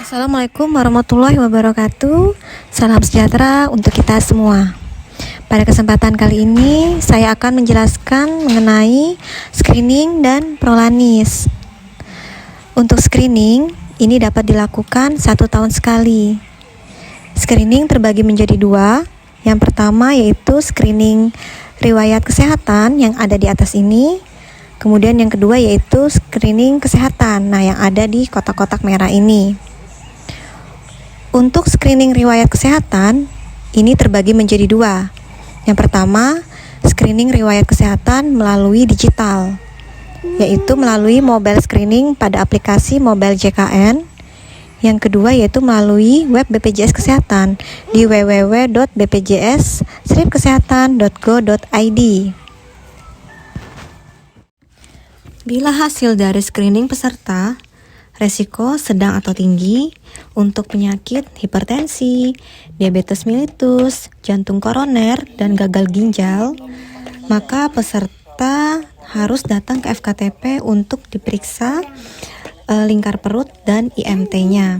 Assalamualaikum warahmatullahi wabarakatuh. Salam sejahtera untuk kita semua. Pada kesempatan kali ini, saya akan menjelaskan mengenai screening dan prolanis. Untuk screening, ini dapat dilakukan 1 tahun sekali. Screening terbagi menjadi 2. Yang pertama yaitu screening riwayat kesehatan yang ada di atas ini. Kemudian yang kedua yaitu screening kesehatan, yang ada di kotak-kotak merah ini. Untuk screening riwayat kesehatan, ini terbagi menjadi 2. Yang pertama, screening riwayat kesehatan melalui digital, yaitu melalui mobile screening pada aplikasi mobile JKN. Yang kedua yaitu melalui web BPJS Kesehatan di www.bpjs-kesehatan.go.id. Bila hasil dari screening peserta resiko sedang atau tinggi untuk penyakit hipertensi, diabetes mellitus, jantung koroner, dan gagal ginjal, maka peserta harus datang ke FKTP untuk diperiksa lingkar perut dan IMT-nya.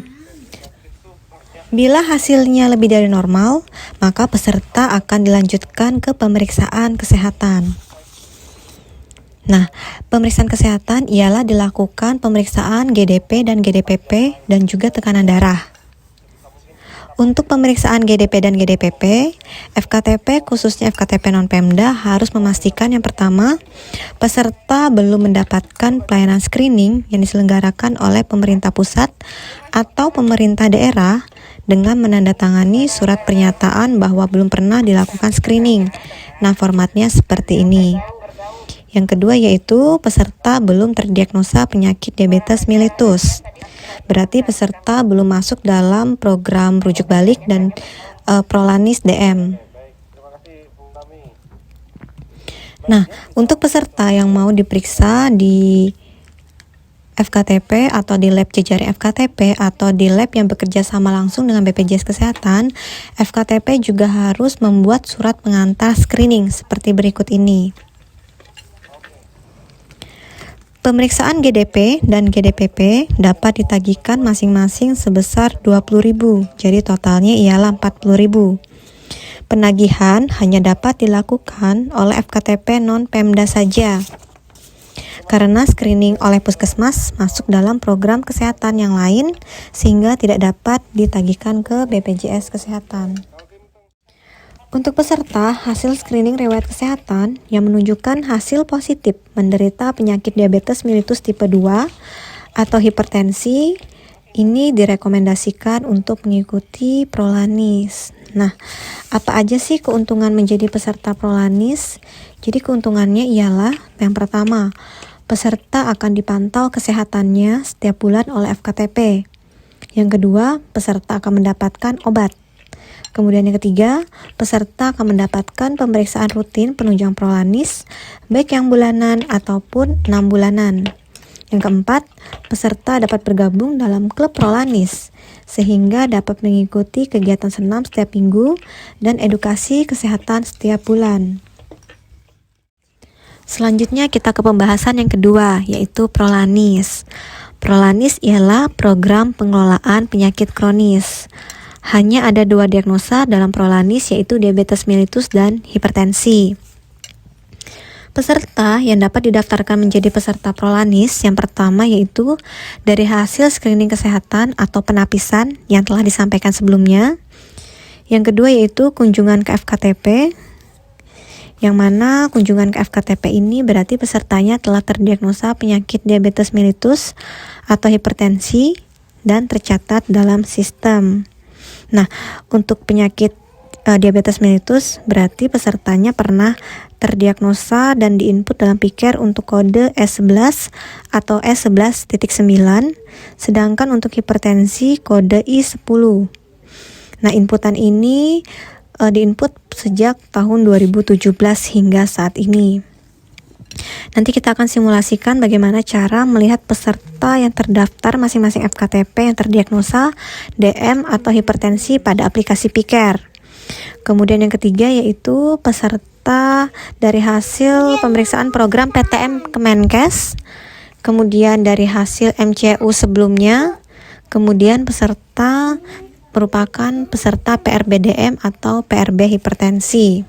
Bila hasilnya lebih dari normal, maka peserta akan dilanjutkan ke pemeriksaan kesehatan. Pemeriksaan kesehatan ialah dilakukan pemeriksaan GDP dan GDPP dan juga tekanan darah. Untuk pemeriksaan GDP dan GDPP, FKTP khususnya FKTP non-Pemda harus memastikan yang pertama, peserta belum mendapatkan pelayanan screening yang diselenggarakan oleh pemerintah pusat atau pemerintah daerah dengan menandatangani surat pernyataan bahwa belum pernah dilakukan screening. Formatnya seperti ini. Yang kedua yaitu peserta belum terdiagnosa penyakit diabetes mellitus. Berarti peserta belum masuk dalam program rujuk balik dan prolanis DM. Untuk peserta yang mau diperiksa di FKTP atau di lab jejaring FKTP atau di lab yang bekerja sama langsung dengan BPJS Kesehatan, FKTP juga harus membuat surat pengantar screening seperti berikut ini. Pemeriksaan GDP dan GDPP dapat ditagihkan masing-masing sebesar 20.000, jadi totalnya ialah 40.000. Penagihan hanya dapat dilakukan oleh FKTP non-Pemda saja, karena screening oleh puskesmas masuk dalam program kesehatan yang lain, sehingga tidak dapat ditagihkan ke BPJS Kesehatan. Untuk peserta, hasil screening riwayat kesehatan yang menunjukkan hasil positif menderita penyakit diabetes mellitus tipe 2 atau hipertensi, ini direkomendasikan untuk mengikuti prolanis. Apa aja sih keuntungan menjadi peserta prolanis? Jadi keuntungannya ialah yang pertama, peserta akan dipantau kesehatannya setiap bulan oleh FKTP. Yang kedua, peserta akan mendapatkan obat. Kemudian yang ketiga, peserta akan mendapatkan pemeriksaan rutin penunjang prolanis, baik yang bulanan ataupun 6 bulanan. Yang keempat, peserta dapat bergabung dalam klub prolanis, sehingga dapat mengikuti kegiatan senam setiap minggu dan edukasi kesehatan setiap bulan. Selanjutnya kita ke pembahasan yang kedua, yaitu prolanis. Prolanis ialah program pengelolaan penyakit kronis. Hanya ada 2 diagnosa dalam prolanis, yaitu diabetes mellitus dan hipertensi. Peserta yang dapat didaftarkan menjadi peserta prolanis yang pertama yaitu dari hasil screening kesehatan atau penapisan yang telah disampaikan sebelumnya. Yang kedua yaitu kunjungan ke FKTP, yang mana kunjungan ke FKTP ini berarti pesertanya telah terdiagnosa penyakit diabetes mellitus atau hipertensi dan tercatat dalam sistem. Untuk penyakit diabetes mellitus berarti pesertanya pernah terdiagnosa dan diinput dalam PICARE untuk kode S11 atau S11.9, sedangkan untuk hipertensi kode I10. Inputan ini diinput sejak tahun 2017 hingga saat ini. Nanti kita akan simulasikan bagaimana cara melihat peserta yang terdaftar masing-masing FKTP yang terdiagnosa DM atau hipertensi pada aplikasi PICARE. Kemudian yang ketiga yaitu peserta dari hasil pemeriksaan program PTM Kemenkes, kemudian dari hasil MCU sebelumnya, Kemudian peserta merupakan peserta PRBDM atau PRB hipertensi.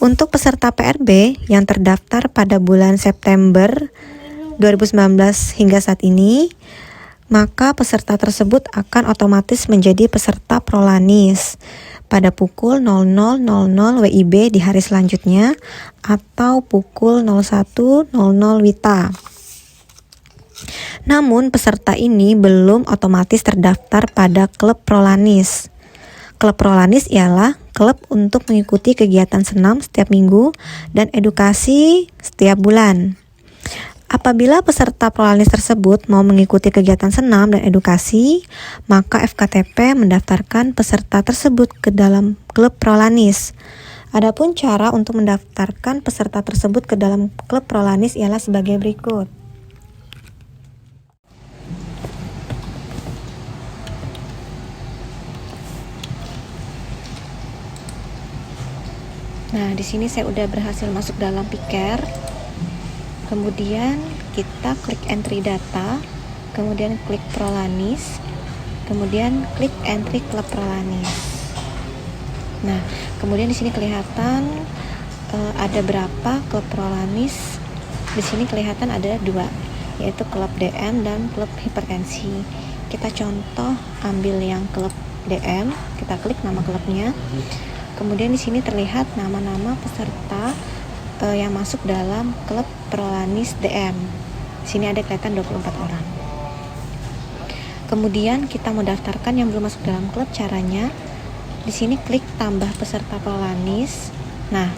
Untuk peserta PRB yang terdaftar pada bulan September 2019 hingga saat ini, maka peserta tersebut akan otomatis menjadi peserta Prolanis pada pukul 00.00 WIB di hari selanjutnya atau pukul 01.00 WITA. Namun peserta ini belum otomatis terdaftar pada klub Prolanis. Klub Prolanis ialah klub untuk mengikuti kegiatan senam setiap minggu dan edukasi setiap bulan. Apabila peserta Prolanis tersebut mau mengikuti kegiatan senam dan edukasi, maka FKTP mendaftarkan peserta tersebut ke dalam klub Prolanis. Adapun cara untuk mendaftarkan peserta tersebut ke dalam klub Prolanis ialah sebagai berikut. Nah, di sini saya udah berhasil masuk dalam Piker. Kemudian kita klik entry data, kemudian klik Prolanis, kemudian klik entry klub Prolanis. Nah, kemudian di sini kelihatan ada berapa klub Prolanis. Di sini kelihatan ada 2, yaitu klub DM dan klub hipertensi. Kita contoh ambil yang klub DM, kita klik nama klubnya. Kemudian di sini terlihat nama-nama peserta yang masuk dalam klub Prolanis DM. Di sini ada kelihatan 24 orang. Kemudian kita mau daftarkan yang belum masuk dalam klub. Caranya di sini klik tambah peserta Prolanis. Nah,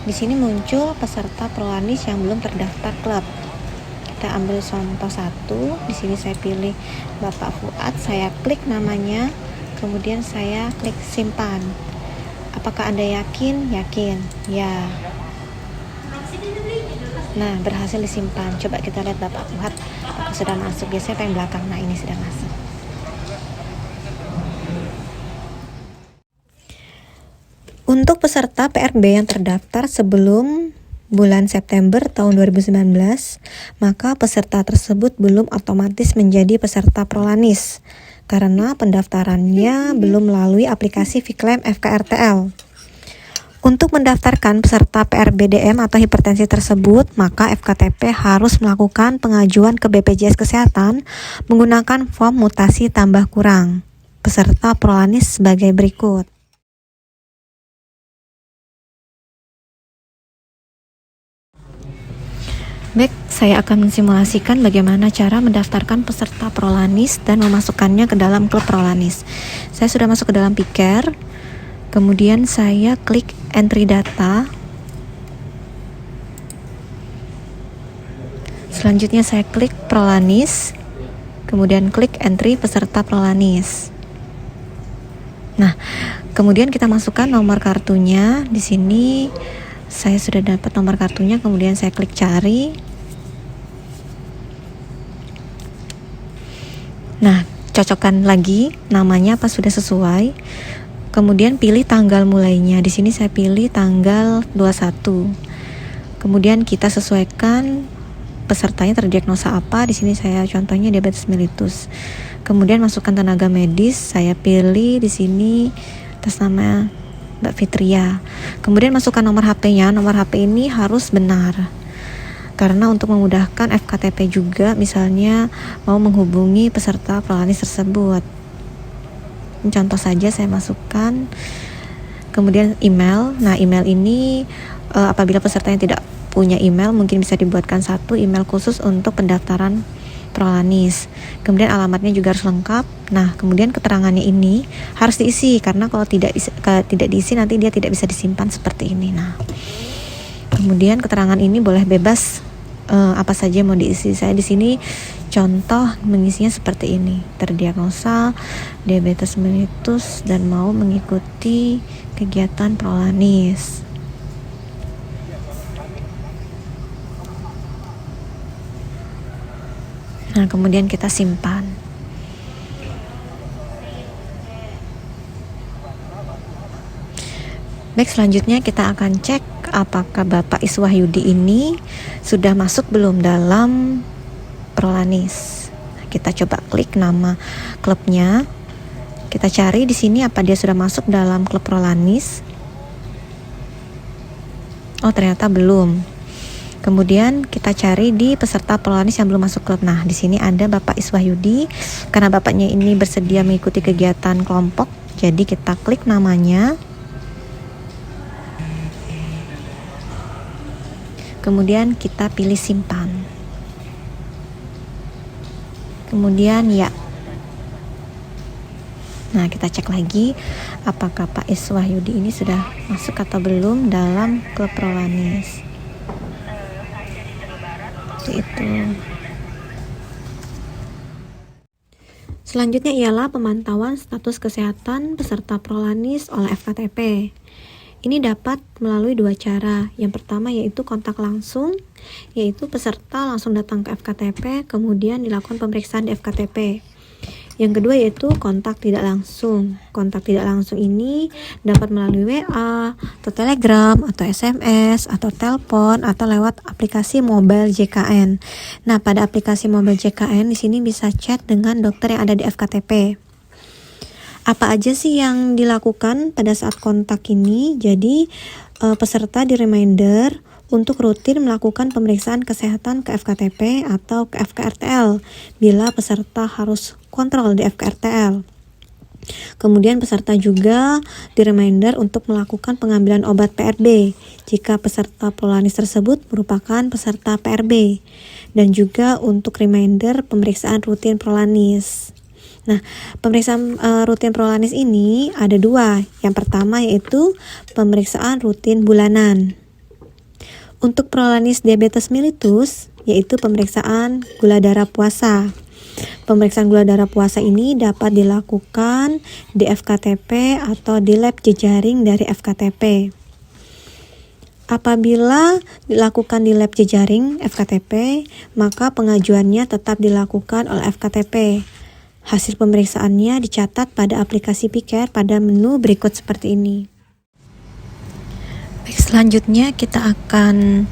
di sini muncul peserta Prolanis yang belum terdaftar klub. Kita ambil contoh 1. Di sini saya pilih Bapak Fuad, saya klik namanya, kemudian saya klik simpan. Apakah Anda yakin? Yakin. Ya. Nah, berhasil disimpan. Coba kita lihat Bapak Fuad apakah sudah masuk. Biasanya paling belakang. Nah, ini sudah masuk. Untuk peserta PRB yang terdaftar sebelum bulan September tahun 2019, maka peserta tersebut belum otomatis menjadi peserta Prolanis karena pendaftarannya belum melalui aplikasi Vklaim FKRTL. Untuk mendaftarkan peserta PRBDM atau hipertensi tersebut, maka FKTP harus melakukan pengajuan ke BPJS Kesehatan menggunakan form mutasi tambah kurang peserta Prolanis sebagai berikut. Baik, saya akan mensimulasikan bagaimana cara mendaftarkan peserta Prolanis dan memasukkannya ke dalam klub Prolanis. Saya sudah masuk ke dalam Piker, kemudian saya klik entry data. Selanjutnya saya klik Prolanis, kemudian klik entry peserta Prolanis. Nah, kemudian kita masukkan nomor kartunya. Di sini saya sudah dapat nomor kartunya, kemudian saya klik cari. Nah, cocokkan lagi namanya apa sudah sesuai. Kemudian pilih tanggal mulainya. Di sini saya pilih tanggal 21. Kemudian kita sesuaikan pesertanya terdiagnosa apa. Di sini saya contohnya diabetes mellitus. Kemudian masukkan tenaga medis. Saya pilih di sini atas nama Mbak Fitria. Kemudian masukkan nomor HP-nya. Nomor HP ini harus benar. Karena untuk memudahkan FKTP juga misalnya mau menghubungi peserta Prolanis tersebut. Contoh saja saya masukkan. Kemudian email. Nah, email ini apabila peserta yang tidak punya email mungkin bisa dibuatkan satu email khusus untuk pendaftaran Prolanis. Kemudian alamatnya juga harus lengkap. Nah, kemudian keterangannya ini harus diisi karena kalau tidak diisi nanti dia tidak bisa disimpan seperti ini. Nah, kemudian keterangan ini boleh bebas apa saja mau diisi. Saya di sini contoh mengisinya seperti ini: terdiagnosa diabetes mellitus dan mau mengikuti kegiatan Prolanis. Nah, kemudian kita simpan. Baik, selanjutnya kita akan cek apakah Bapak Iswahyudi ini sudah masuk belum dalam Prolanis. Kita coba klik nama klubnya. Kita cari di sini apa dia sudah masuk dalam klub Prolanis. Oh, ternyata belum. Kemudian kita cari di peserta Prolanis yang belum masuk klub. Nah, di sini ada Bapak Iswahyudi. Karena bapaknya ini bersedia mengikuti kegiatan kelompok, jadi kita klik namanya. Kemudian kita pilih simpan. Kemudian ya. Nah, kita cek lagi apakah Pak Iswahyudi ini sudah masuk atau belum dalam klub Prolanis. Itu. Selanjutnya ialah pemantauan status kesehatan peserta Prolanis oleh FKTP. Ini dapat melalui dua cara. Yang pertama yaitu kontak langsung, yaitu peserta langsung datang ke FKTP, kemudian dilakukan pemeriksaan di FKTP. Yang kedua yaitu kontak tidak langsung. Kontak tidak langsung ini dapat melalui WA, atau Telegram, atau SMS, atau telepon, atau lewat aplikasi mobile JKN. Nah, pada aplikasi mobile JKN di sini bisa chat dengan dokter yang ada di FKTP. Apa aja sih yang dilakukan pada saat kontak ini? Jadi peserta di reminder untuk rutin melakukan pemeriksaan kesehatan ke FKTP atau ke FKRTL bila peserta harus kontrol di FKRTL. Kemudian peserta juga di reminder untuk melakukan pengambilan obat PRB jika peserta Prolanis tersebut merupakan peserta PRB, dan juga untuk reminder pemeriksaan rutin Prolanis. Nah, pemeriksaan rutin Prolanis ini ada dua. Yang pertama yaitu pemeriksaan rutin bulanan. Untuk Prolanis diabetes mellitus, yaitu pemeriksaan gula darah puasa. Pemeriksaan gula darah puasa ini dapat dilakukan di FKTP atau di lab jejaring dari FKTP. Apabila dilakukan di lab jejaring FKTP, maka pengajuannya tetap dilakukan oleh FKTP. Hasil pemeriksaannya dicatat pada aplikasi Piker pada menu berikut seperti ini. Baik, selanjutnya kita akan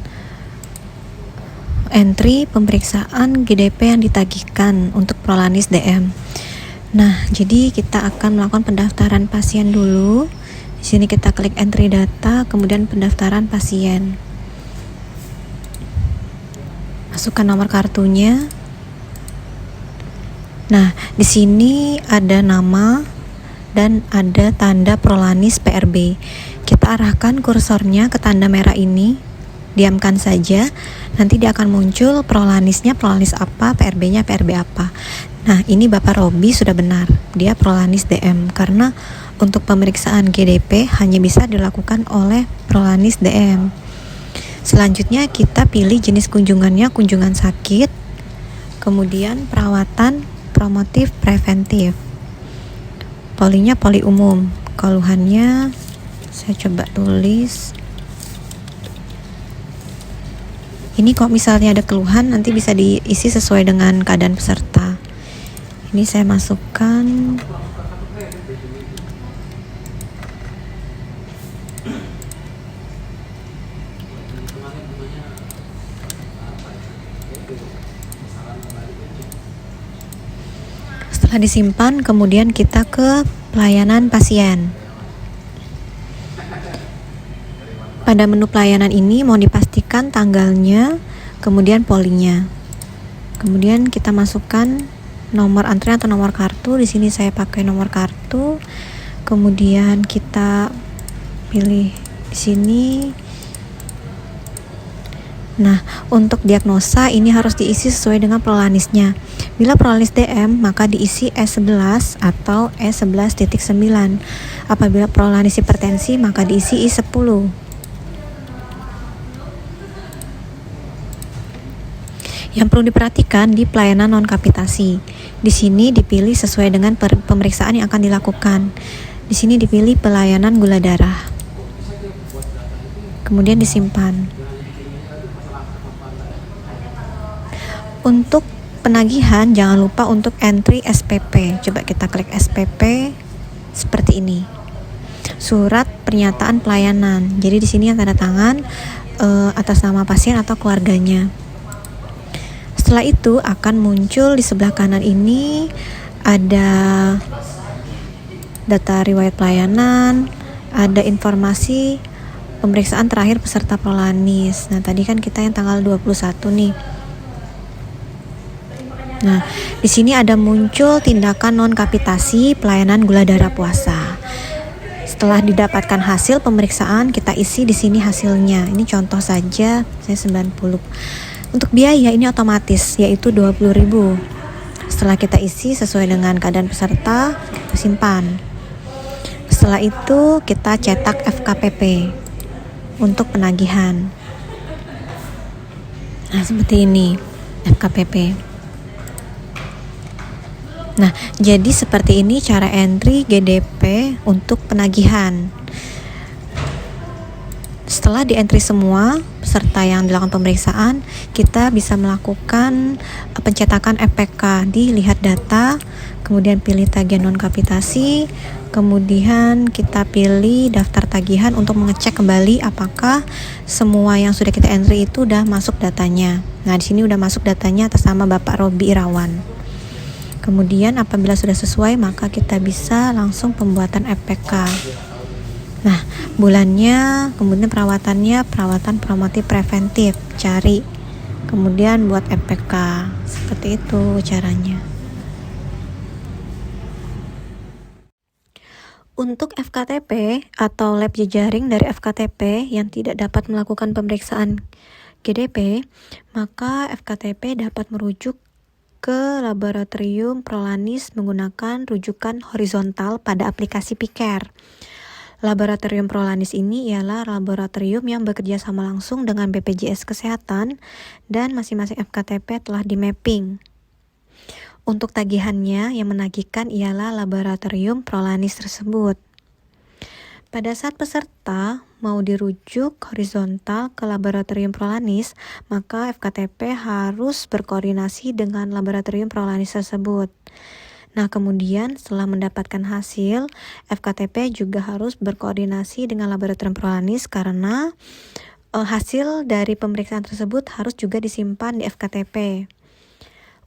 entry pemeriksaan GDP yang ditagihkan untuk Prolanis DM. Nah, jadi kita akan melakukan pendaftaran pasien dulu. Di sini kita klik entry data, kemudian pendaftaran pasien. Masukkan nomor kartunya. Nah, di sini ada nama dan ada tanda Prolanis PRB. Kita arahkan kursornya ke tanda merah ini, diamkan saja, nanti dia akan muncul Prolanisnya Prolanis apa, PRB-nya PRB apa. Nah, ini Bapak Robi sudah benar, dia Prolanis DM, karena untuk pemeriksaan GDP hanya bisa dilakukan oleh Prolanis DM. Selanjutnya kita pilih jenis kunjungannya, kunjungan sakit, kemudian perawatan, promotif, preventif. Polinya poli umum, keluhannya saya coba tulis. Ini kok misalnya ada keluhan, nanti bisa diisi sesuai dengan keadaan peserta. Ini saya masukkan. Setelah disimpan, kemudian kita ke pelayanan pasien. Pada menu pelayanan ini mau dipastikan tanggalnya, kemudian polinya. Kemudian kita masukkan nomor antrian atau nomor kartu. Di sini saya pakai nomor kartu. Kemudian kita pilih di sini. Nah, untuk diagnosa ini harus diisi sesuai dengan Prolanisnya. Bila Prolanis DM, maka diisi E11 atau E11.9. Apabila Prolanis hipertensi, maka diisi I10. Yang perlu diperhatikan di pelayanan non-kapitasi. Di sini dipilih sesuai dengan pemeriksaan yang akan dilakukan. Di sini dipilih pelayanan gula darah. Kemudian disimpan. Untuk penagihan, jangan lupa untuk entry SPP. Coba kita klik SPP seperti ini. Surat pernyataan pelayanan. Jadi di sini yang tanda tangan atas nama pasien atau keluarganya. Setelah itu akan muncul di sebelah kanan ini ada data riwayat pelayanan, ada informasi pemeriksaan terakhir peserta Prolanis. Nah, tadi kan kita yang tanggal 21 nih. Nah, di sini ada muncul tindakan non-kapitasi pelayanan gula darah puasa. Setelah didapatkan hasil pemeriksaan, kita isi di sini hasilnya. Ini contoh saja, saya 90. Untuk biaya ini otomatis, yaitu 20.000. Setelah kita isi sesuai dengan keadaan peserta, kita simpan. Setelah itu kita cetak FKPP untuk penagihan. Nah, seperti ini FKPP. Nah, jadi seperti ini cara entry GDP untuk penagihan. Setelah di-entry semua peserta yang dilakukan pemeriksaan, kita bisa melakukan pencetakan FPK di lihat data, kemudian pilih tagihan non-kapitasi, kemudian kita pilih daftar tagihan untuk mengecek kembali apakah semua yang sudah kita entry itu udah masuk datanya. Nah, di sini udah masuk datanya atas nama Bapak Robi Irawan. Kemudian apabila sudah sesuai, maka kita bisa langsung pembuatan FPK. Nah, bulannya, kemudian perawatannya, perawatan promotif preventif, cari. Kemudian buat FPK. Seperti itu caranya. Untuk FKTP atau lab jejaring dari FKTP yang tidak dapat melakukan pemeriksaan GDP, maka FKTP dapat merujuk ke laboratorium Prolanis menggunakan rujukan horizontal pada aplikasi Piker. Laboratorium Prolanis ini ialah laboratorium yang bekerja sama langsung dengan BPJS Kesehatan dan masing-masing FKTP telah di-mapping. Untuk tagihannya yang menagihkan ialah laboratorium Prolanis tersebut. Pada saat peserta mau dirujuk horizontal ke laboratorium Prolanis, maka FKTP harus berkoordinasi dengan laboratorium Prolanis tersebut. Nah, kemudian setelah mendapatkan hasil, FKTP juga harus berkoordinasi dengan laboratorium Prolanis karena hasil dari pemeriksaan tersebut harus juga disimpan di FKTP.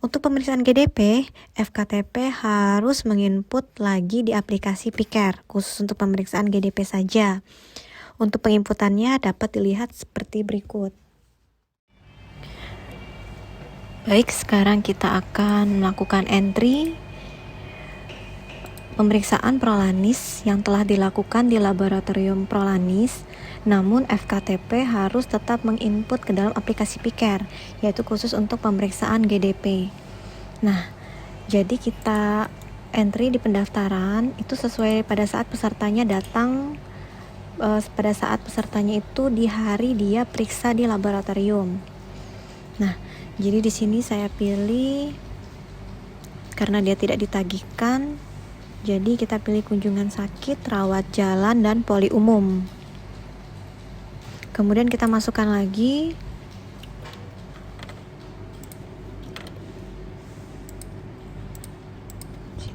Untuk pemeriksaan GDP, FKTP harus menginput lagi di aplikasi Piker, khusus untuk pemeriksaan GDP saja. Untuk penginputannya dapat dilihat seperti berikut. Baik, sekarang kita akan melakukan entry pemeriksaan Prolanis yang telah dilakukan di laboratorium Prolanis. Namun FKTP harus tetap menginput ke dalam aplikasi Piker, yaitu khusus untuk pemeriksaan GDP. Nah, jadi kita entry di pendaftaran itu sesuai pada saat pesertanya datang, pada saat pesertanya itu di hari dia periksa di laboratorium. Nah, jadi di sini saya pilih karena dia tidak ditagihkan, jadi kita pilih kunjungan sakit, rawat jalan, dan poli umum. Kemudian kita masukkan lagi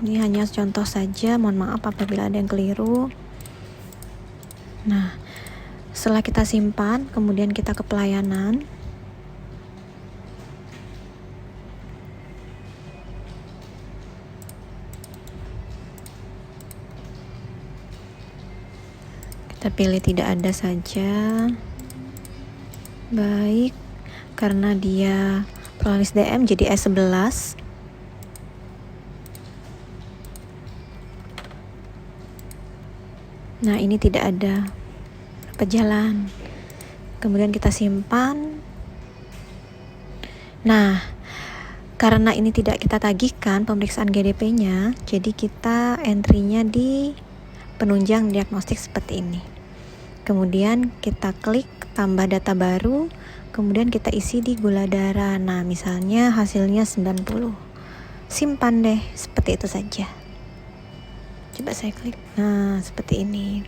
ini hanya contoh saja, mohon maaf apabila ada yang keliru. Nah, setelah kita simpan, kemudian kita ke pelayanan. Kita pilih tidak ada saja. Baik, karena dia Prolanis DM jadi S11. Nah, ini tidak ada berjalan. Kemudian kita simpan. Nah, karena ini tidak kita tagihkan pemeriksaan GDP-nya, jadi kita entry-nya di penunjang diagnostik seperti ini. Kemudian kita klik tambah data baru, kemudian kita isi di gula darah. Nah, misalnya hasilnya 90. Simpan deh, seperti itu saja. Coba saya klik. Nah, seperti ini.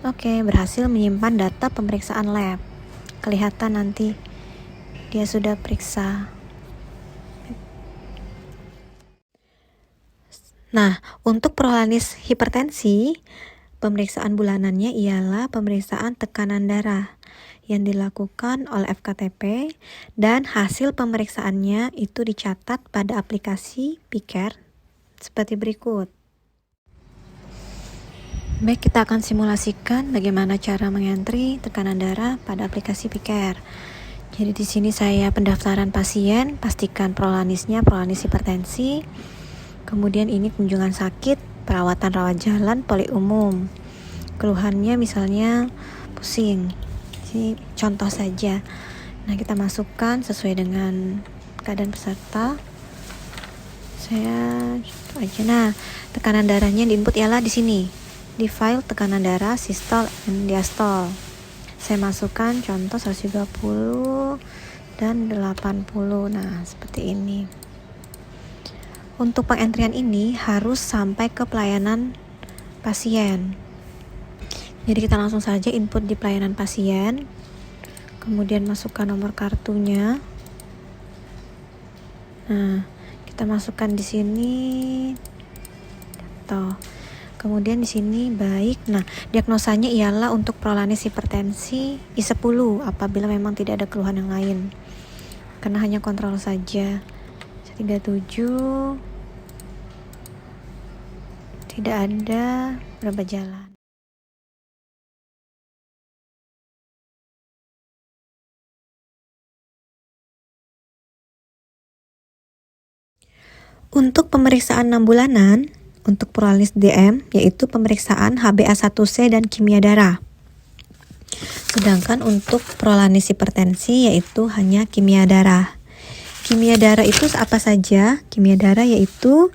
Oke, berhasil menyimpan data pemeriksaan lab. Kelihatan nanti dia sudah periksa. Nah, untuk Prolanis hipertensi, pemeriksaan bulanannya ialah pemeriksaan tekanan darah. yang dilakukan oleh FKTP dan hasil pemeriksaannya itu dicatat pada aplikasi Piker seperti berikut. Baik, kita akan simulasikan bagaimana cara mengentri tekanan darah pada aplikasi Piker. Jadi di sini saya pendaftaran pasien, pastikan prolanisnya prolanis hipertensi. Kemudian ini kunjungan sakit, perawatan rawat jalan, poli umum. Keluhannya misalnya pusing. Ini contoh saja. Nah, kita masukkan sesuai dengan keadaan peserta. Saya aja. Nah, tekanan darahnya diinput ialah di sini. Di file tekanan darah sistol dan diastol. Saya masukkan contoh 130 dan 80. Nah, seperti ini. Untuk pengentrian ini harus sampai ke pelayanan pasien. Jadi kita langsung saja input di pelayanan pasien. Kemudian masukkan nomor kartunya. Nah, kita masukkan di sini. Tuh. Kemudian di sini baik. Nah, diagnosanya ialah untuk prolanis hipertensi I10 apabila memang tidak ada keluhan yang lain. Karena hanya kontrol saja. 37 tidak ada berobat jalan. Untuk pemeriksaan 6 bulanan untuk prolanis DM yaitu pemeriksaan HbA1c dan kimia darah. Sedangkan untuk prolanis hipertensi yaitu hanya kimia darah. Kimia darah itu apa saja? Kimia darah yaitu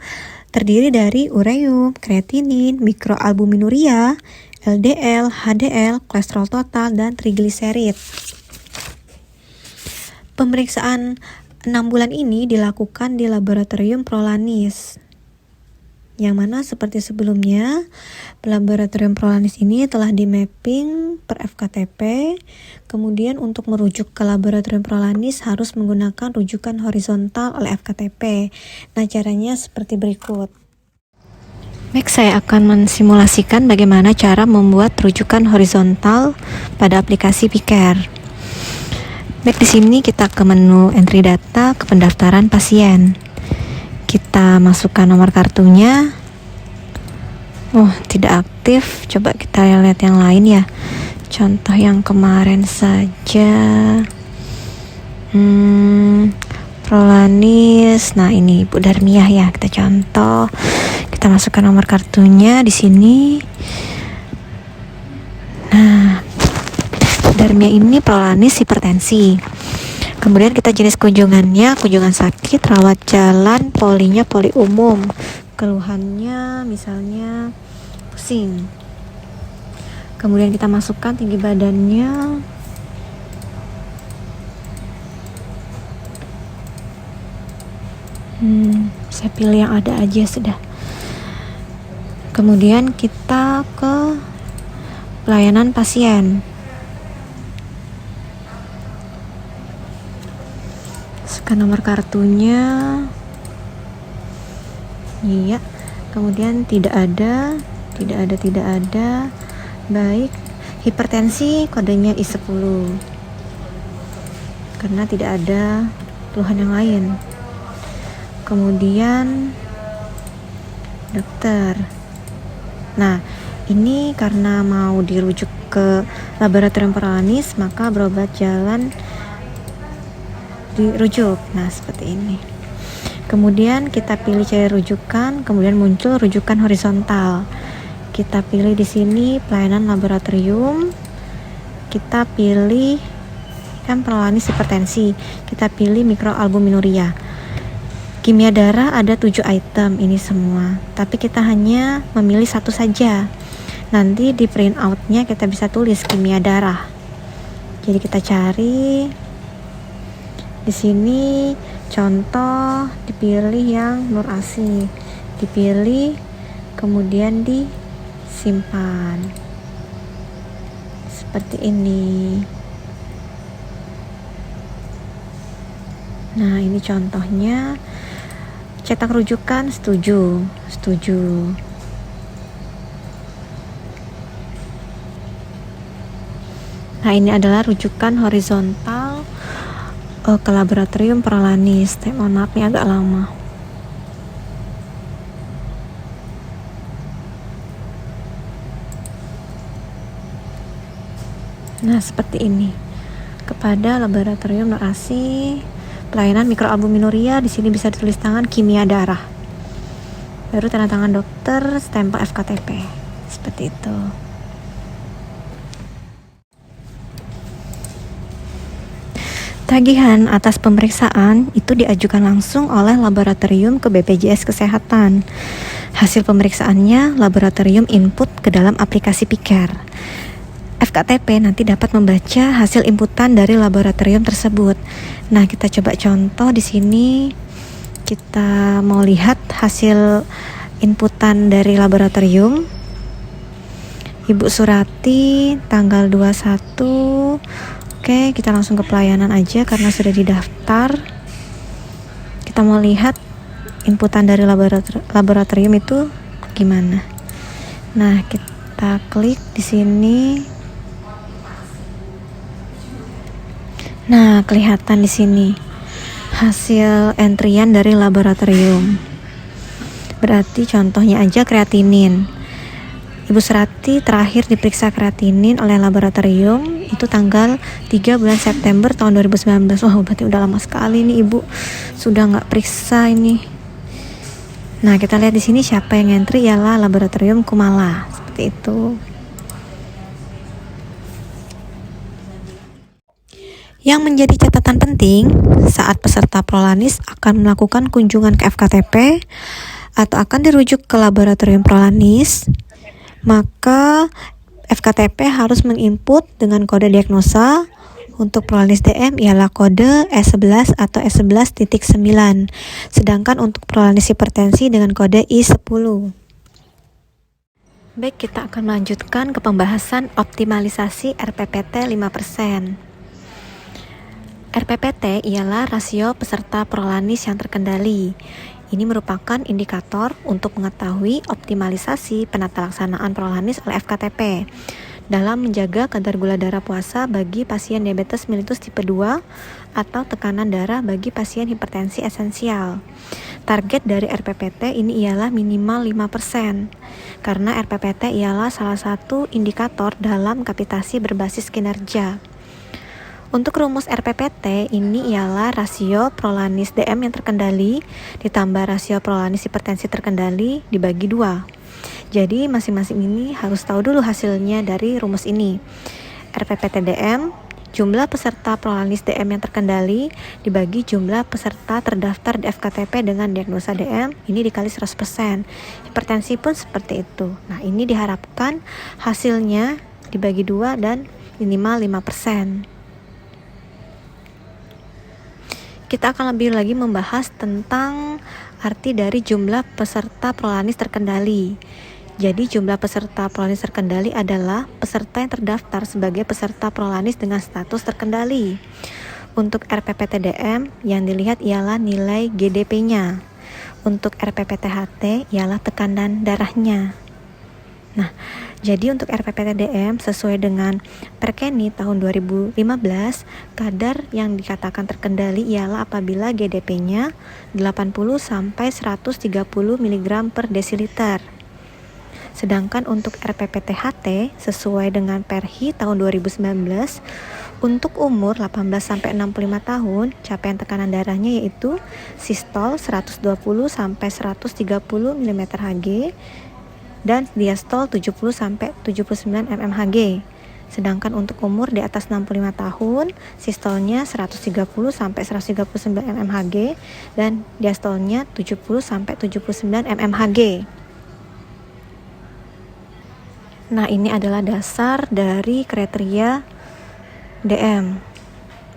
terdiri dari ureum, kreatinin, mikroalbuminuria, LDL, HDL, kolesterol total, dan trigliserid. Pemeriksaan 6 bulan ini dilakukan di laboratorium prolanis. Yang mana seperti sebelumnya, laboratorium prolanis ini telah di mapping per FKTP. Kemudian untuk merujuk ke laboratorium prolanis harus menggunakan rujukan horizontal oleh FKTP. Nah, caranya seperti berikut. Baik, saya akan mensimulasikan bagaimana cara membuat rujukan horizontal pada aplikasi Piker. Baik, di sini kita ke menu entry data, ke pendaftaran pasien. Kita masukkan nomor kartunya. Oh, tidak aktif. Coba kita lihat yang lain ya. Contoh yang kemarin saja. Prolanis. Nah, ini Ibu Darmiah ya. Kita contoh. Kita masukkan nomor kartunya di sini. Nah, Darmiah ini prolanis hipertensi. Kemudian kita jenis kunjungannya, kunjungan sakit, rawat jalan, polinya poli umum. Keluhannya misalnya pusing. Kemudian kita masukkan tinggi badannya. Saya pilih yang ada aja sudah. Kemudian kita ke pelayanan pasien. Nomor kartunya iya, kemudian tidak ada. Baik, hipertensi kodenya I10 karena tidak ada keluhan yang lain. Kemudian dokter. Nah, ini karena mau dirujuk ke laboratorium prolanis, maka berobat jalan dirujuk. Nah, seperti ini. Kemudian kita pilih cari rujukan, kemudian muncul rujukan horizontal. Kita pilih di sini pelayanan laboratorium. Kita pilih kan prolanis hipertensi. Kita pilih mikroalbuminuria. Kimia darah ada 7 item ini semua, tapi kita hanya memilih satu saja. Nanti di print out-nya kita bisa tulis kimia darah. Jadi kita cari di sini contoh, dipilih yang Nur Asi, dipilih kemudian disimpan seperti ini. Nah, ini contohnya. Cetak rujukan, setuju. Nah, ini adalah rujukan horizontal ke laboratorium Prolanis. Mohon maaf nih agak lama. Nah, seperti ini. Kepada laboratorium Nur Asi, pelayanan mikroalbuminuria, di sini bisa ditulis tangan kimia darah. Baru tanda tangan dokter, stempel FKTP. Seperti itu. Tagihan atas pemeriksaan itu diajukan langsung oleh laboratorium ke BPJS Kesehatan. Hasil pemeriksaannya laboratorium input ke dalam aplikasi Piker. FKTP nanti dapat membaca hasil inputan dari laboratorium tersebut. Nah, kita coba contoh di sini. Kita mau lihat hasil inputan dari laboratorium. Ibu Surati tanggal 21. Oke, kita langsung ke pelayanan aja karena sudah didaftar. Kita mau lihat inputan dari laboratorium itu gimana. Nah, kita klik di sini. Nah, kelihatan di sini hasil entrian dari laboratorium. Berarti contohnya aja kreatinin. Ibu Surati terakhir diperiksa kreatinin oleh laboratorium itu tanggal 3 bulan September tahun 2019. Wah, berarti udah lama sekali nih Ibu sudah nggak periksa ini. Nah, kita lihat di sini siapa yang entry ialah laboratorium Kumala. Seperti itu. Yang menjadi catatan penting saat peserta Prolanis akan melakukan kunjungan ke FKTP atau akan dirujuk ke laboratorium Prolanis, maka FKTP harus menginput dengan kode diagnosa. Untuk Prolanis DM ialah kode S11 atau S11.9, sedangkan untuk Prolanis hipertensi dengan kode I10. Baik, kita akan melanjutkan ke pembahasan optimalisasi RPPT 5%. RPPT ialah rasio peserta Prolanis yang terkendali. Ini merupakan indikator untuk mengetahui optimalisasi penata laksanaan Prolanis oleh FKTP dalam menjaga kadar gula darah puasa bagi pasien diabetes mellitus tipe 2 atau tekanan darah bagi pasien hipertensi esensial. Target dari RPPT ini ialah minimal 5%, karena RPPT ialah salah satu indikator dalam kapitasi berbasis kinerja. Untuk rumus RPPT ini ialah rasio Prolanis DM yang terkendali ditambah rasio Prolanis hipertensi terkendali dibagi 2. Jadi masing-masing ini harus tahu dulu hasilnya dari rumus ini. RPPT DM, jumlah peserta Prolanis DM yang terkendali dibagi jumlah peserta terdaftar di FKTP dengan diagnosa DM, ini dikali 100%. Hipertensi pun seperti itu. Nah, ini diharapkan hasilnya dibagi 2 dan minimal 5%. Kita akan lebih lagi membahas tentang arti dari jumlah peserta Prolanis terkendali. Jadi jumlah peserta Prolanis terkendali adalah peserta yang terdaftar sebagai peserta Prolanis dengan status terkendali. Untuk RPPT DM yang dilihat ialah nilai GDP-nya. Untuk RPPT HT ialah tekanan darahnya. Nah, jadi untuk RPPT DM sesuai dengan Perkeni tahun 2015, kadar yang dikatakan terkendali ialah apabila GDP-nya 80 sampai 130 mg per desiliter. Sedangkan untuk RPPT HT sesuai dengan Perhi tahun 2019, untuk umur 18 sampai 65 tahun, capaian tekanan darahnya yaitu sistol 120 sampai 130 mmHg dan diastol 70 sampai 79 mmHg. Sedangkan untuk umur di atas 65 tahun, sistolnya 130 sampai 139 mmHg dan diastolnya 70 sampai 79 mmHg. Nah, ini adalah dasar dari kriteria DM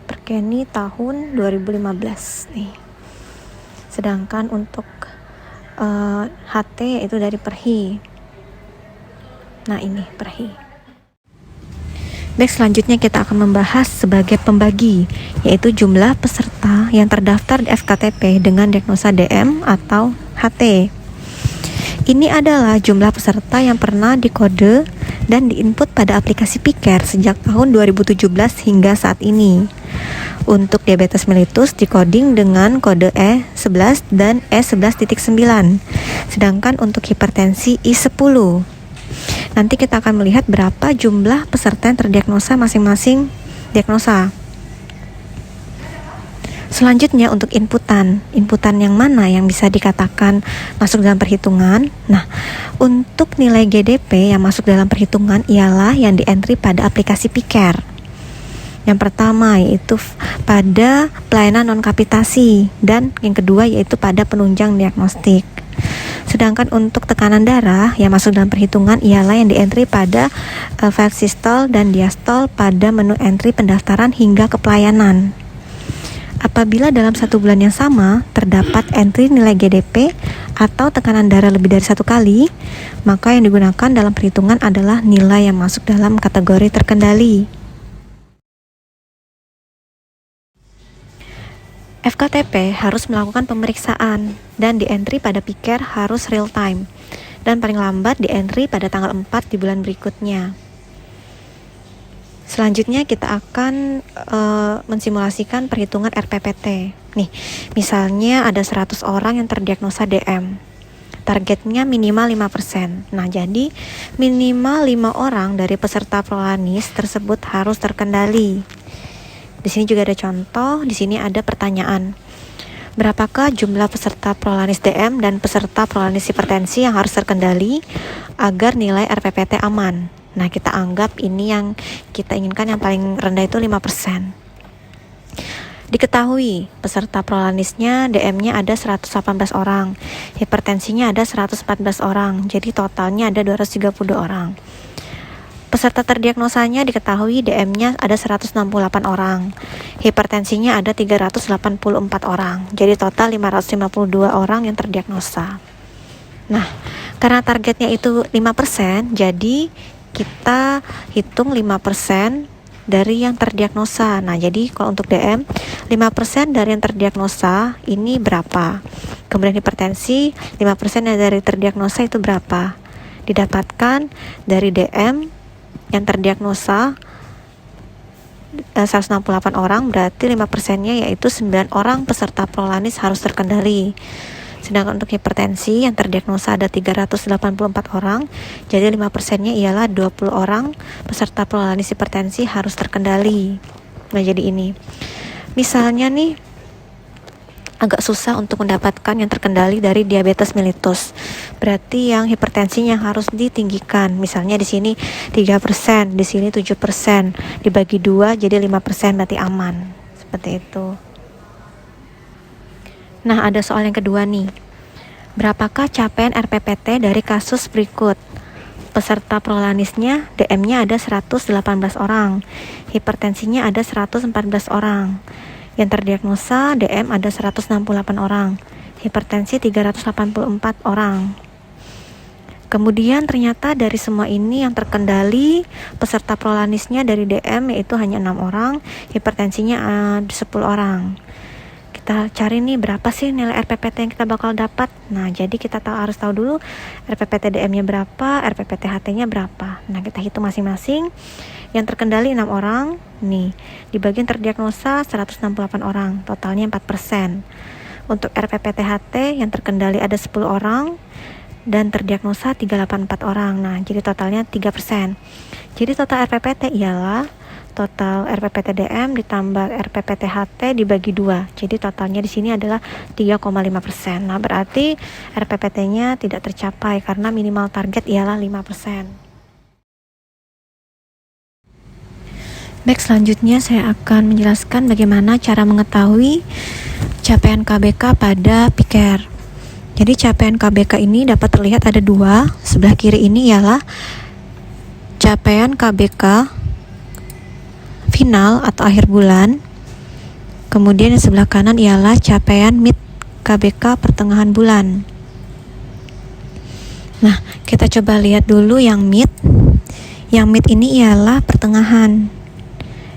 Perkeni tahun 2015 nih. Sedangkan untuk HT yaitu dari Perhi. Nah, ini Perhi. Baik, selanjutnya kita akan membahas sebagai pembagi, yaitu jumlah peserta yang terdaftar di FKTP dengan diagnosa DM atau HT. Ini adalah jumlah peserta yang pernah dikode dan diinput pada aplikasi Piker sejak tahun 2017 hingga saat ini. Untuk diabetes mellitus dikoding dengan kode E11 dan E11.9. Sedangkan untuk hipertensi I10. Nanti kita akan melihat berapa jumlah peserta yang terdiagnosa masing-masing diagnosa. Selanjutnya untuk inputan yang mana yang bisa dikatakan masuk dalam perhitungan. Nah, untuk nilai GDP yang masuk dalam perhitungan ialah yang di-entry pada aplikasi Piker. Yang pertama yaitu pada pelayanan non-kapitasi, dan yang kedua yaitu pada penunjang diagnostik. Sedangkan untuk tekanan darah yang masuk dalam perhitungan ialah yang di-entry pada file sistol dan diastol pada menu entry pendaftaran hingga ke pelayanan. Apabila dalam 1 bulan yang sama terdapat entry nilai GDP atau tekanan darah lebih dari 1 kali, maka yang digunakan dalam perhitungan adalah nilai yang masuk dalam kategori terkendali. FKTP harus melakukan pemeriksaan dan di-entry pada Piker harus real time dan paling lambat di-entry pada tanggal 4 di bulan berikutnya. Selanjutnya kita akan mensimulasikan perhitungan RPPT. Nih, misalnya ada 100 orang yang terdiagnosa DM. Targetnya minimal 5%. Nah, jadi minimal 5 orang dari peserta Prolanis tersebut harus terkendali. Di sini juga ada contoh, di sini ada pertanyaan. Berapakah jumlah peserta Prolanis DM dan peserta Prolanis hipertensi yang harus terkendali agar nilai RPPT aman? Nah, kita anggap ini yang kita inginkan yang paling rendah itu 5%. Diketahui peserta Prolanisnya DM-nya ada 118 orang, hipertensinya ada 114 orang, jadi totalnya ada 232 orang. Peserta terdiagnosanya diketahui DM-nya ada 168 orang, hipertensinya ada 384 orang, jadi total 552 orang yang terdiagnosa. Nah, karena targetnya itu 5%, jadi kita hitung 5% dari yang terdiagnosa. Nah, jadi kalau untuk DM, 5% dari yang terdiagnosa ini berapa? Kemudian hipertensi, 5% dari terdiagnosa itu berapa? Didapatkan dari DM yang terdiagnosa 168 orang, berarti 5%-nya yaitu 9 orang peserta Prolanis harus terkendali. Sedangkan untuk hipertensi yang terdiagnosa ada 384 orang, jadi 5%-nya ialah 20 orang peserta Prolanis hipertensi harus terkendali. Nah, jadi ini. Misalnya nih, agak susah untuk mendapatkan yang terkendali dari diabetes mellitus. Berarti yang hipertensinya harus ditinggikan. Misalnya di sini 3%, di sini 7%, dibagi 2 jadi 5% berarti aman. Seperti itu. Nah, ada soal yang kedua nih. Berapakah capaian RPPT dari kasus berikut? Peserta Prolanisnya DM-nya ada 118 orang, hipertensinya ada 114 orang. Yang terdiagnosa DM ada 168 orang, hipertensi 384 orang. Kemudian ternyata dari semua ini yang terkendali peserta Prolanisnya dari DM yaitu hanya 6 orang, hipertensinya 10 orang. Kita cari nih berapa sih nilai RPPT yang kita bakal dapat. Nah, jadi kita harus tahu dulu RPPT DM-nya berapa, RPPT HT-nya berapa. Nah, kita hitung masing-masing. Yang terkendali 6 orang, nih, di bagian terdiagnosa 168 orang, totalnya 4%. Untuk RPPT HT yang terkendali ada 10 orang dan terdiagnosa 384 orang. Nah, jadi totalnya 3%. Jadi total RPPT ialah total RPPT DM ditambah RPPT HT dibagi 2. Jadi totalnya di sini adalah 3,5%. Nah, berarti RPPT-nya tidak tercapai karena minimal target ialah 5%. Baik, selanjutnya saya akan menjelaskan bagaimana cara mengetahui capaian KBK pada Piker. Jadi capaian KBK ini dapat terlihat ada 2. Sebelah kiri ini ialah capaian KBK final atau akhir bulan. Kemudian yang sebelah kanan ialah capaian mid KBK pertengahan bulan. Nah, kita coba lihat dulu yang mid. Yang mid ini ialah pertengahan.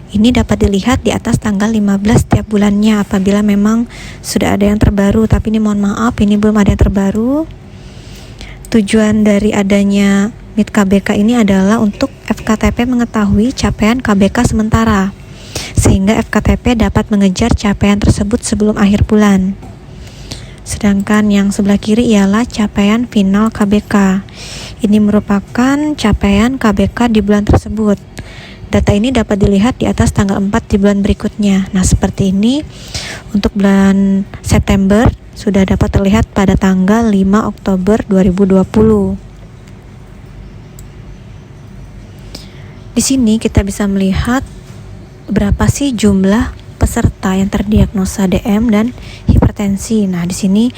Ini dapat dilihat di atas tanggal 15 setiap bulannya apabila memang sudah ada yang terbaru, tapi ini mohon maaf ini belum ada yang terbaru. Tujuan dari adanya MIT KBK ini adalah untuk FKTP mengetahui capaian KBK sementara, sehingga FKTP dapat mengejar capaian tersebut sebelum akhir bulan. Sedangkan yang sebelah kiri ialah capaian final KBK. Ini merupakan capaian KBK di bulan tersebut. Data ini dapat dilihat di atas tanggal 4 di bulan berikutnya. Nah, seperti ini untuk bulan September sudah dapat terlihat pada tanggal 5 Oktober 2020. Di sini kita bisa melihat berapa sih jumlah peserta yang terdiagnosa DM dan hipertensi. Nah, di sini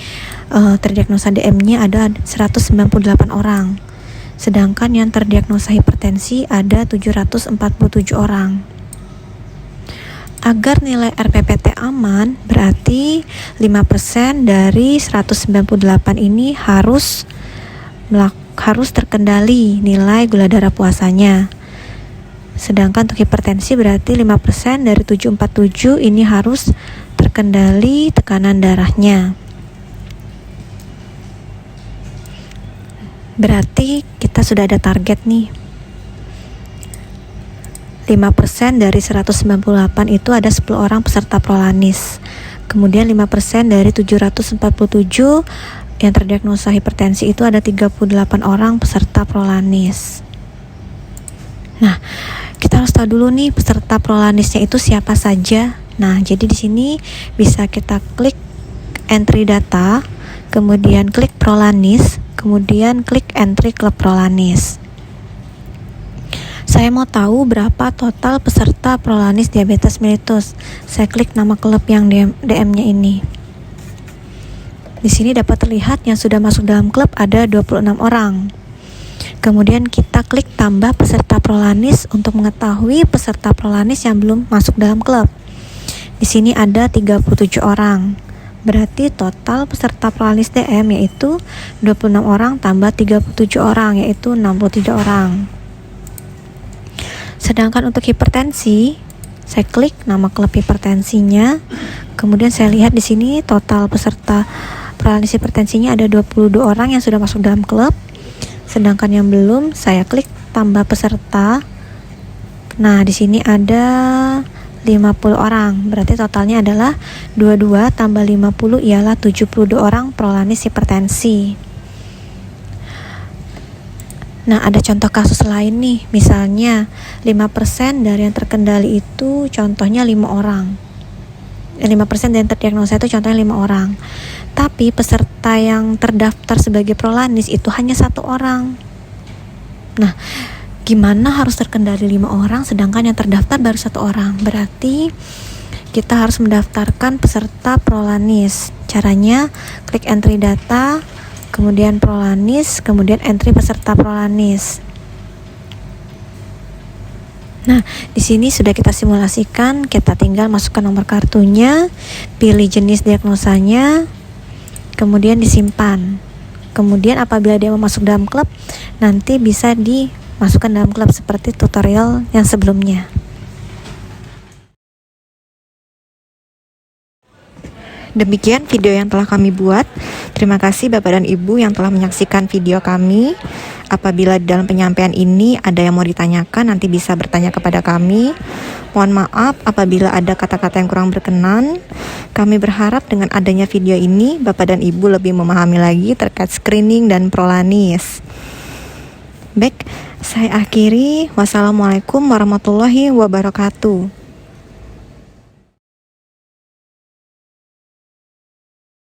terdiagnosa DM-nya ada 198 orang. Sedangkan yang terdiagnosa hipertensi ada 747 orang. Agar nilai RPPT aman, berarti 5% dari 198 ini harus terkendali nilai gula darah puasanya. Sedangkan untuk hipertensi berarti 5% dari 747 ini harus terkendali tekanan darahnya. Berarti kita sudah ada target nih. 5% dari 198 itu ada 10 orang peserta prolanis. Kemudian 5% dari 747 yang terdiagnosa hipertensi itu ada 38 orang peserta prolanis. Nah, kita harus tahu dulu nih peserta prolanisnya itu siapa saja. Nah, jadi di sini bisa kita klik entry data, kemudian klik prolanis, kemudian klik entry klub prolanis. Saya mau tahu berapa total peserta prolanis diabetes mellitus. Saya klik nama klub yang DM-nya ini. Di sini dapat terlihat yang sudah masuk dalam klub ada 26 orang. Kemudian kita klik tambah peserta prolanis untuk mengetahui peserta prolanis yang belum masuk dalam klub. Di sini ada 37 orang. Berarti total peserta prolanis DM yaitu 26 orang tambah 37 orang yaitu 63 orang. Sedangkan untuk hipertensi, saya klik nama klub hipertensinya. Kemudian saya lihat di sini total peserta prolanis hipertensinya ada 22 orang yang sudah masuk dalam klub. Sedangkan yang belum, saya klik tambah peserta. Nah, di sini ada 50 orang. Berarti totalnya adalah 22 tambah 50 ialah 72 orang prolanis hipertensi. Nah, ada contoh kasus lain nih. Misalnya 5% dari yang terkendali itu contohnya 5 orang. 5% dari yang terdiagnosa itu contohnya 5 orang. Tapi peserta yang terdaftar sebagai prolanis itu hanya 1 orang. Nah, gimana harus terkendali 5 orang sedangkan yang terdaftar baru 1 orang? Berarti kita harus mendaftarkan peserta prolanis. Caranya klik entry data, kemudian prolanis, kemudian entry peserta prolanis. Nah, di sini sudah kita simulasikan, kita tinggal masukkan nomor kartunya, pilih jenis diagnosanya, kemudian disimpan. Kemudian apabila dia mau masuk dalam klub, nanti bisa dimasukkan dalam klub seperti tutorial yang sebelumnya. Demikian video yang telah kami buat. Terima kasih Bapak dan Ibu yang telah menyaksikan video kami. Apabila di dalam penyampaian ini ada yang mau ditanyakan, nanti bisa bertanya kepada kami. Mohon maaf apabila ada kata-kata yang kurang berkenan. Kami berharap dengan adanya video ini, Bapak dan Ibu lebih memahami lagi terkait screening dan prolanis. Baik, saya akhiri. Wassalamualaikum warahmatullahi wabarakatuh.